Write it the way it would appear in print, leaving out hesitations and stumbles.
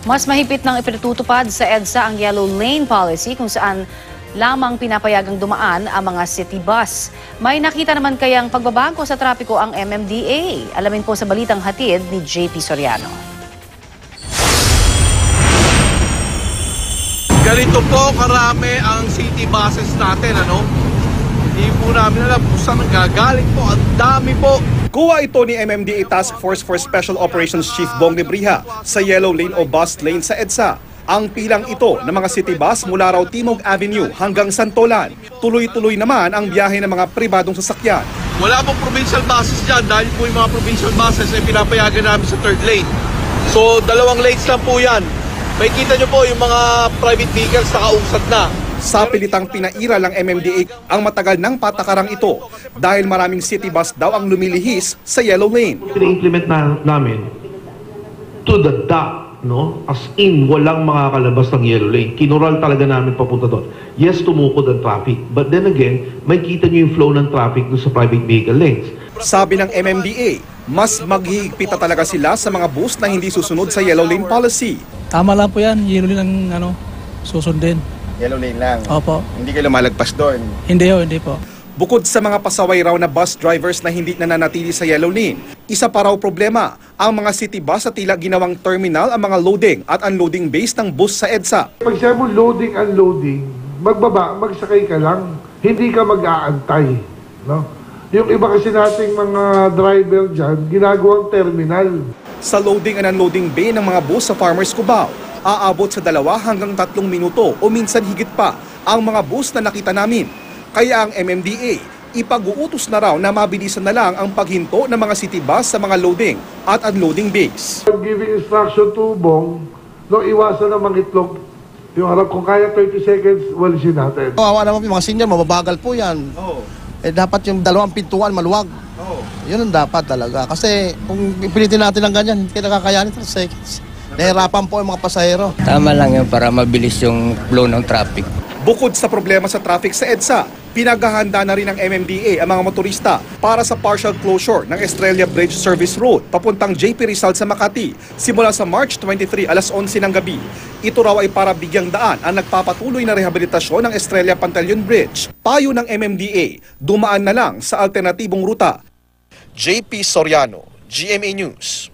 Mas mahigpit nang ipinatutupad sa EDSA ang Yellow Lane Policy kung saan lamang pinapayagang dumaan ang mga city bus. May nakita naman kayang pagbabago sa trapiko ang MMDA. Alamin po sa balitang hatid ni JP Soriano. Ganito po karami ang city buses natin, Hindi po namin alam kung saan gagaling po. Ang dami po. Kuha ito ni MMDA Task Force for Special Operations Chief Bong Nebriha sa Yellow Lane o Bus Lane sa EDSA. Ang pilang ito ng mga city bus mula raw Timog Avenue hanggang Santolan. Tuloy-tuloy naman ang biyahe ng mga pribadong sasakyan. Wala pong provincial buses dyan dahil po yung mga provincial buses ay pinapayagan namin sa third lane. So 2 lanes lang po yan. May kita nyo po yung mga private vehicles nakausad na. Sa pilitang pinaira ng MMDA ang matagal ng patakarang ito dahil maraming city bus daw ang lumilihis sa Yellow Lane. Pina-implement namin to the dot, as in walang makakalabas ng Yellow Lane. Kinural talaga namin papunta doon. Yes, tumukod ang traffic, but then again, may kita nyo yung flow ng traffic doon sa private vehicle lanes. Sabi ng MMDA, mas maghihigpit talaga sila sa mga bus na hindi susunod sa Yellow Lane Policy. Tama lang po yan, Yellow Lane ang susundin. Yellow lane lang? Opo. Hindi kayo lumalagpas doon? Hindi po. Bukod sa mga pasaway raw na bus drivers na hindi nananatili sa Yellow Lane, isa pa raw problema, ang mga city bus sa tila ginawang terminal ang mga loading at unloading base ng bus sa EDSA. Pag siya mo loading, unloading, magsakay ka lang, hindi ka mag-aantay. Yung iba kasi nating mga driver dyan, ginagawang terminal. Sa loading and unloading bay ng mga bus sa Farmers Cubao, aabot sa 2 hanggang 3 minuto o minsan higit pa ang mga bus na nakita namin. Kaya ang MMDA, ipag-uutos na raw na mabilisan na lang ang paghinto ng mga city bus sa mga loading at unloading bays. Giving instruction to Bong, iwasan na mangitlog. Yung harap kung kaya 30 seconds, walisin natin. Awa naman yung mga senior, mababagal po yan. Dapat yung 2 pintuan maluwag. Yun ang dapat talaga. Kasi kung pilitin natin ng ganyan, hindi nakakayanin 30 seconds. Nahirapan po yung mga pasahero. Tama lang yun para mabilis yung flow ng traffic. Bukod sa problema sa traffic sa EDSA, pinaghahanda na rin ng MMDA ang mga motorista para sa partial closure ng Estrella Bridge Service Road papuntang JP Rizal sa Makati simula sa March 23 alas 11 ng gabi. Ito raw ay para bigyang daan ang nagpapatuloy na rehabilitasyon ng Estrella Pantaleon Bridge. Payo ng MMDA, dumaan na lang sa alternatibong ruta. JP Soriano, GMA News.